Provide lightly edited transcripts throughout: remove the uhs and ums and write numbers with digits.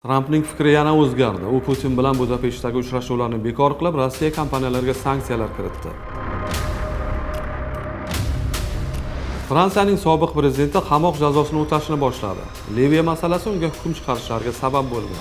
Trampning fikri yana o'zgardi. U Putin bilan Budapeshtdagi uchrashuvlarni bekor qilib, Rossiya kompaniyalariga sanksiyalar kiritdi. Fransiyaning sobiq prezidenti qamoq jazosini o'tashni boshladi. Liviya masalasi unga hukm chiqarishlariga sabab bo'lgan.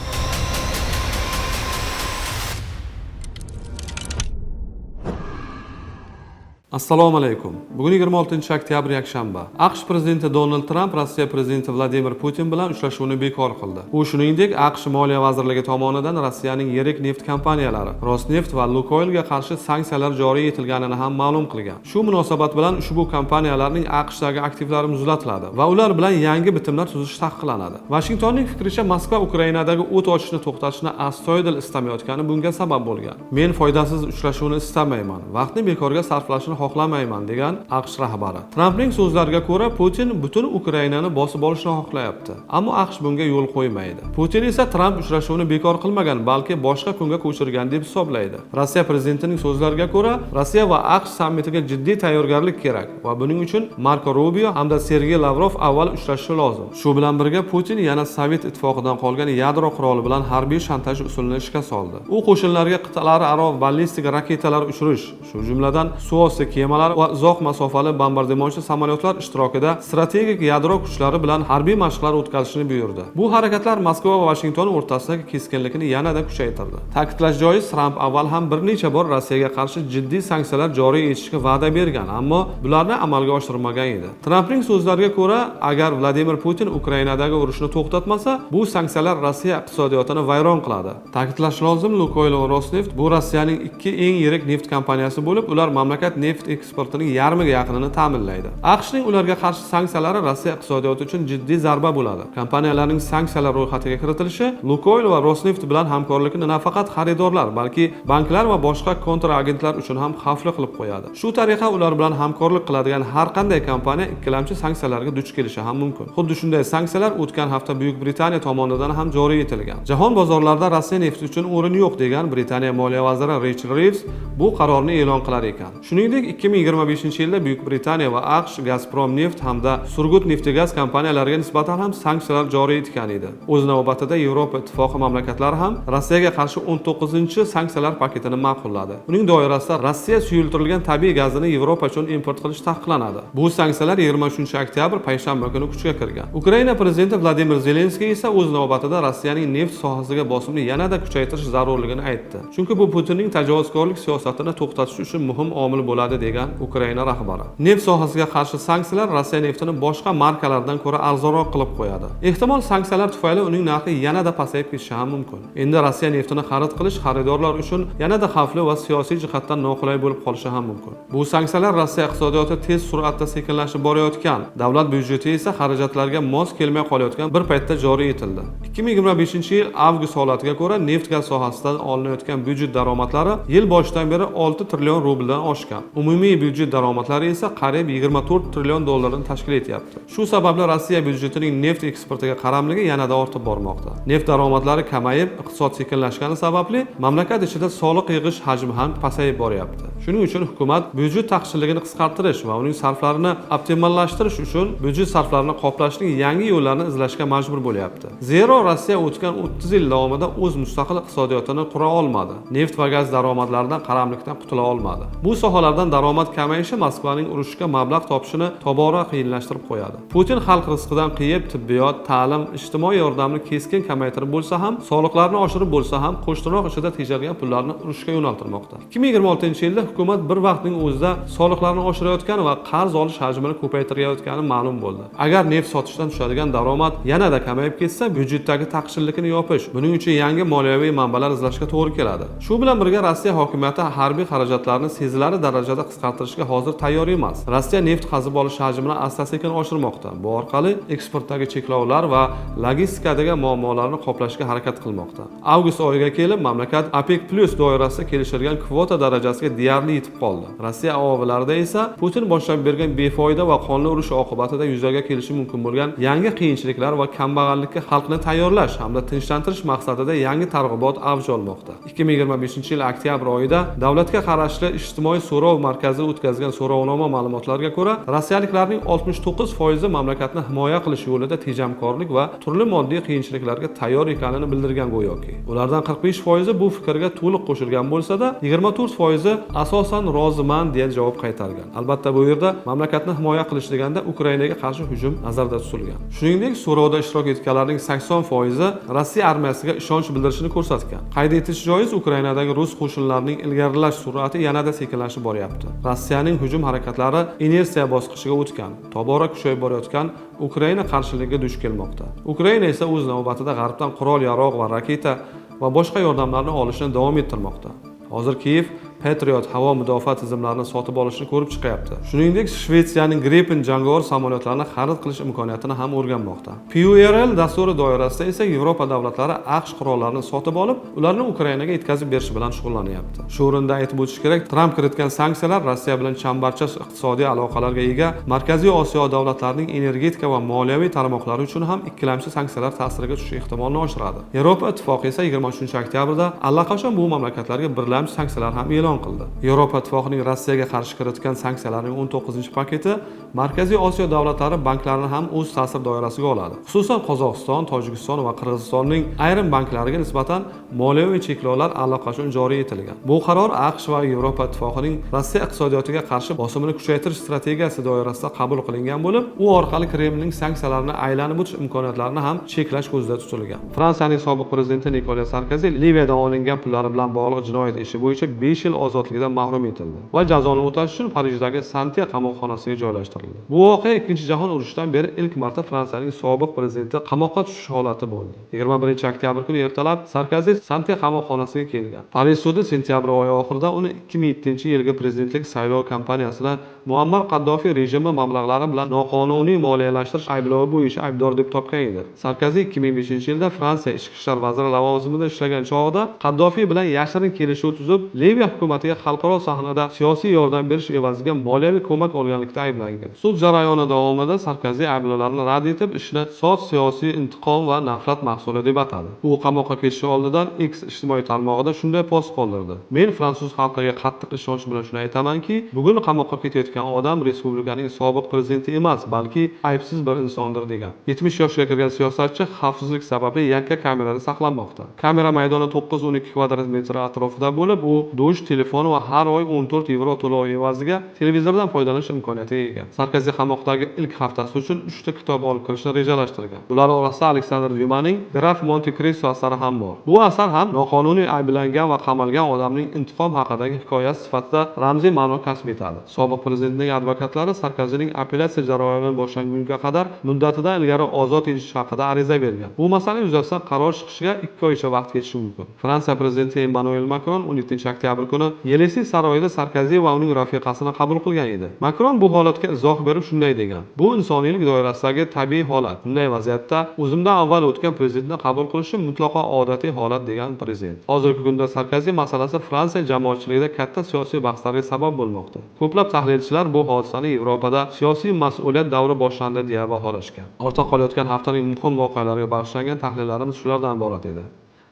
Assalomu alaykum. Bugun 26-oktyabr yakshanba. AQSh prezidenti Donald Tramp Rossiya prezidenti Vladimir Putin bilan uchrashuvni bekor qildi. U shuningdek AQSh Moliya vazirligi tomonidan Rossiyaning yirik neft kompaniyalari Rosneft va Lukoilga qarshi sanksiyalar joriy etilganini ham ma'lum qilgan. Shu munosabat bilan ushbu kompaniyalarning AQShdagi aktivlari muzlatiladi va ular bilan yangi bitimlar tuzish taqiqlanadi. Washingtonning fikricha Moskva Ukrainadagi o't ochishni to'xtatishni astoydil istamayotgani bunga sabab bo'lgan. Men foydasiz uchrashuvni istamayman. Vaqtni bekorga sarflashni xohlamayman degan AQSh rahbari. Trampning so'zlariga ko'ra, Putin butun Ukrainani bosib olishni xohlayapti, ammo AQSh bunga yo'l qo'ymaydi. Putin esa Tramp uchrashuvni bekor qilmagan, balki boshqa kunga ko'chirgan deb hisoblaydi. Rossiya prezidentining so'zlariga ko'ra, Rossiya va AQSh sammitiga jiddiy tayyorgarlik kerak va buning uchun Marko Rubio hamda Sergey Lavrov avval uchrashishi lozim. Shu bilan birga Putin yana Sovet ittifoqidan qolgan yadro quroli bilan harbiy shantaj usulini ishga soldi. U qo'shinlarga qit'alararo ballistik raketalar uchirish, shu jumladan suvosti kemalar va uzoq masofali bombardimonchi samolyotlar ishtirokida strategik yadro kuchlari bilan harbiy mashqlar o'tkazishni buyurdi. Bu harakatlar Moskva va Washington o'rtasidagi keskinlikni yanada kuchaytirdi. Ta'kidlash joiz, Tramp avval ham bir necha bor Rossiyaga qarshi jiddiy sanksiyalar joriy etishga va'da bergan, ammo bularni amalga oshirmagan edi. Trampning so'zlariga ko'ra, agar Vladimir Putin Ukrainadagi urushni to'xtatmasa, bu sanksiyalar Rossiya iqtisodiyotini vayron qiladi. Ta'kidlash lozim, Lukoil va Rosneft bu Rossiyaning ikki eng yirik neft kompaniyasi bo'lib, ular mamlakat neft eksportining yarmiga yaqinini ta'minlaydi. AQShning ularga qarshi sanksiyalari Rossiya iqtisodiyoti uchun jiddiy zarba bo'ladi. Kompaniyalarning sanksiyalar ro'yxatiga kiritilishi Lukoil va Rosneft bilan hamkorlikni nafaqat xaridorlar, balki banklar va boshqa kontragentlar uchun ham xavfli qilib qo'yadi. Shu tariqa ular bilan hamkorlik qiladigan har qanday kompaniya ikkilamchi sanksiyalarga duch kelishi ham mumkin. Xuddi shunday sanksiyalar o'tgan hafta Buyuk Britaniya tomonidan ham joriy etilgan. Jahon bozorlarida Rossiya nefti uchun o'rin yo'q degan Britaniya moliya vaziri Rachel Reeves bu qarorni e'lon qilar ekan. Shuningdek, 2025-yilda Buyuk Britaniya va AQSh Gazprom neft hamda Surgut neftegaz kompaniyalariga nisbatan ham sanksiyalar joriy etgan edi. O'z navbatida Yevropa ittifoqi mamlakatlari ham Rossiyaga qarshi 19-sanksiyalar paketini ma'qulladi. Uning doirasida Rossiya suyultirilgan tabiiy gazini Yevropa uchun import qilish taqiqlanadi. Bu sanksiyalar 23-oktyabr payshanba kuni kuchga kirgan. Ukraina prezidenti Vladimir Zelenskiy esa o'z navbatida Rossiyaning neft sohasiga bosimni yanada kuchaytirish zarurligini aytdi. Chunki bu Putinning tajovuzkorlik siyosatini to'xtatish uchun muhim omil bo'ladi degan Ukraina rahbari. Neft sohasiga qarshi sanksiyalar Rossiya neftini boshqa markalardan ko'ra arzonroq qilib qo'yadi. Ehtimol sanksiyalar tufayli uning narxi yanada pasayib ketishi ham mumkin. Endi Rossiya neftini xarid qilish xaridorlar uchun yanada xavfli va siyosiy jihatdan noqulay bo'lib qolishi ham mumkin. Bu sanksiyalar Rossiya iqtisodiyoti tez sur'atda sekinlashib borayotgan, davlat byudjeti esa xarajatlarga mos kelmay qolayotgan bir paytda joriy etildi. 2025-yil avgust holatiga ko'ra neft-gaz sohasidan olinayotgan byudjet daromadlari yil boshidan beri 6 trillion rubldan oshgan. Umumiy byudjet daromadlari esa qariyb 24 trillion dollarni tashkil etyapti. Shu sababli Rossiya byudjetining neft eksportiga qaramligi yanada ortib bormoqda. Neft daromadlari kamayib, iqtisod sekinlashgani sababli mamlakat ichida soliq yig'ish hajmi ham pasayib boryapti. Shuning uchun hukumat byudjet taqchilligini qisqartirish va uning sarflarini optimallashtirish uchun byudjet sarflarini qoplashning yangi yo'llarini izlashga majbur bo'lyapti. Zero Rossiya o'tgan 30 yil davomida o'z mustaqil iqtisodiyotini qura olmadi. Neft va gaz daromadlaridan qaramlikdan qutula olmadi. Bu sohalardan daromad kamayishi Moskvaning urushga mablag' topishini tobora qiyinlashtirib qo'yadi. Putin xalq rizqidan qiyib tibbiyot, ta'lim, ijtimoiy yordamni keskin kamaytirib bo'lsa ham, soliqlarni oshirib bo'lsa ham, qo'shtirnoq ichida tejalgan pullarni urushga yo'naltirmoqda. 2026-yilda hukumat bir vaqtning o'zida soliqlarni oshirayotgani va qarz olish hajmini ko'paytirayotgani ma'lum bo'ldi. Agar neft sotishdan tushadigan daromad yanada kamayib ketsa, byudjetdagi taqchillikni yopish, buning uchun yangi moliyaviy manbalar izlashga to'g'ri keladi. Shu bilan birga Rossiya hokimiyati harbiy xarajatlarni sezilarli darajada qisqartirishga hozir tayyor emas. Rossiya neft qazib olish hajmini asta-sekin oshirmoqda. Bu orqali eksportdagi cheklovlar va logistikadagi muammolarni qoplashga harakat qilmoqda. Avgust oyiga kelib mamlakat OPEC+ doirasida kelishilgan kvota darajasiga deyarli yetib qoldi. Rossiya ovovilarida esa Putin boshlab bergan befoyda va qonli urush oqibatida yuzaga kelishi mumkin bo'lgan yangi qiyinchiliklar va kambag'allikka xalqni tayyorlash hamda tinchlantirish maqsadida yangi targ'ibot avj olmoqda. 2025-yil oktyabr oyida davlatga qarashli ijtimoiy so'rov markazi o'tkazgan so'rovnoma ma'lumotlariga ko'ra, rossiyaliklarning 69% mamlakatni himoya qilish yo'lida tejamkorlik va turli moddiy qiyinchiliklarga tayyor ekanini bildirgan go'yoki. Ulardan 45% bu fikrga to'liq qo'shilgan bo'lsa-da, 24% asosan roziman deya javob qaytargan. Albatta bu yerda mamlakatni himoya qilish deganda Ukrainaga qarshi hujum nazarda tutilgan. Shuningdek, so'rovda ishtirok etganlarning 80% Rossiya armiyasiga ishonch bildirishini ko'rsatgan. Qayd etish joiz, Ukrainadagi rus qo'shinlarining ilgarilash sur'ati yanada sekinlashib boryapti. Rossiyaning hujum harakatlari inersiya bosqichiga o'tgan, tobora kuchayib borayotgan Ukraina qarshiligiga duch kelmoqda. Ukraina esa o'z navbatida g'arbdan qurol-yarog' va raketa va boshqa yordamlarni olishni davom ettirmoqda. Hozir Kiyev Patriot havo mudofaa tizimlarini sotib olishni ko'rib chiqyapti. Shuningdek, Shvetsiyaning Gripen jangovar samolyotlarini xarid qilish imkoniyatini ham o'rganmoqda. PURL dasturi doirasida esa Yevropa davlatlari AQSh qurollarini sotib olib, ularni Ukrainaga yetkazib berish bilan shug'ullanyapti. Shu o'rinda aytib o'tish kerak, Tramp kiritgan sanksiyalar Rossiya bilan chambarchas iqtisodiy aloqalarga ega Markaziy Osiyo davlatlarining energetika va moliyaviy tarmoqlari uchun ham ikkilamchi sanksiyalar ta'siriga tushish ehtimolini oshiradi. Yevropa ittifoqi esa 23-oktyabrda allaqachon bu mamlakatlarga birlamchi sanksiyalar ham e'lon qildi. Yevropa ittifoqining Rossiyaga qarshi kiritgan sanksiyalarning 19-paketi Markaziy Osiyo davlatlari banklarini ham o'z ta'sir doirasiga oladi. Xususan Qozog'iston, Tojikiston va Qirg'izistonning ayrim banklariga nisbatan moliyaviy cheklovlar allaqachon joriy etilgan. Bu qaror AQSh va Yevropa ittifoqining Rossiya iqtisodiyotiga qarshi bosimini kuchaytirish strategiyasi doirasida qabul qilingan bo'lib, u orqali Kremlning sanksiyalarni aylanib o'tish imkoniyatlarini ham cheklash ko'zda tutilgan. Fransiyaning sobiq prezidenti Nikolas Sarkozi Liviyadan olingan pullar bilan bog'liq jinoyat ishi bo'yicha 5 yil ozodlikdan mahrum etildi va jazoni o'tash uchun Parijdagi Santiya qamoqxonasiga joylashtirildi. Bu voqea Ikkinchi jahon urushidan beri ilk marta Fransiyaning sobiq prezidenti qamoqqa tushish holati bo'ldi. 21-oktyabr kuni ertalab Sarkozi Santiya qamoqxonasiga kelgan. Parij sudi sentyabr oyi oxirida uni 2007-yilgi prezidentlik saylov kampaniyasida Muammar Qaddofiy rejimi mablag'lari bilan noqonuniy moliyalashtirish ayblovi bo'yicha aybdor deb topgan edi. Sarkozi 2005-yilda Fransiya ichki ishlar vaziri lavozimida ishlagan chog'ida Qaddofiy bilan yashirin kelishuv tuzib, Liviya hukumatiga xalqaro sahnada siyosiy yordam berish evaziga moliyaviy ko'mak olganlikda ayblangan. Sud jarayoni davomida Sarkozi ayblovlarni rad etib, ishni sof siyosiy intiqom va nafrat mahsuli deb atadi. U qamoqqa ketishi oldidan X ijtimoiy tarmog'ida shunday post qoldirdi: "Men fransuz xalqiga qattiq ishonch bilan shuni aytamanki, bugun qamoqqa ketayotgan odam respublikaning sobiq prezidenti emas, balki aybsiz bir insondir" degan. 70 yoshga kirgan siyosatchi xavfsizlik sababli yanka kamerada saqlanmoqda. Kamera maydoni 9-12 kvadrat metr atrofida bo'lib, u dush, telefon va har oy 14 yevro to'lovi evaziga televizordan foydalanish imkoniyatiga ega. Sarkozi qamoqdagi ilk haftasi uchun 3 ta kitob olib kirishni rejalashtirgan. Ular orasida Aleksandr Dyumaning Graf Monte Cristo asari ham bor. Bu asar ham noqonuniy ayblangan va qamalgan odamning intiqom haqidagi hikoya sifatida ramziy ma'no kasb etadi. Sobiq prezidentning advokatlari Sarkozining apellyatsiya jarayoni boshlangunga qadar muddatidan ilgari ozod etish haqida ariza bergan. Bu masala yuzasidan qaror chiqishiga 2 oycha vaqt ketishi mumkin. Fransiya prezidenti Emmanuel Macron 17-oktyabr kuni Yelesi saroyida Sarkozi va uning rafiqasini qabul qilgan edi. Macron bu holatga izoh berib shunday degan: "Bu insoniylik doirasidagi tabiiy holat. Bunday vaziyatda o'zimdan avval o'tgan prezidentni qabul qilishim mutlaqo odatiy holat" degan prezident. Hozirgi kunda Sarkozi masalasi Fransiya jamoatchiligida katta siyosiy bahslarga sabab bo'lmoqda. Ko'plab tahlilchilar bu hodisani Yevropada siyosiy mas'uliyat davri boshlandi deya baholashgan. Ortda qolayotgan haftaning muhim voqealariga bag'ishlangan tahlillarimiz shulardan iborat edi.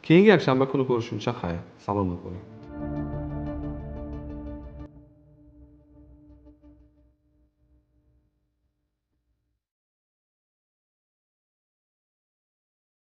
Keyingi yakshanba kuni ko'rishguncha xayr. Salomat bo'ling.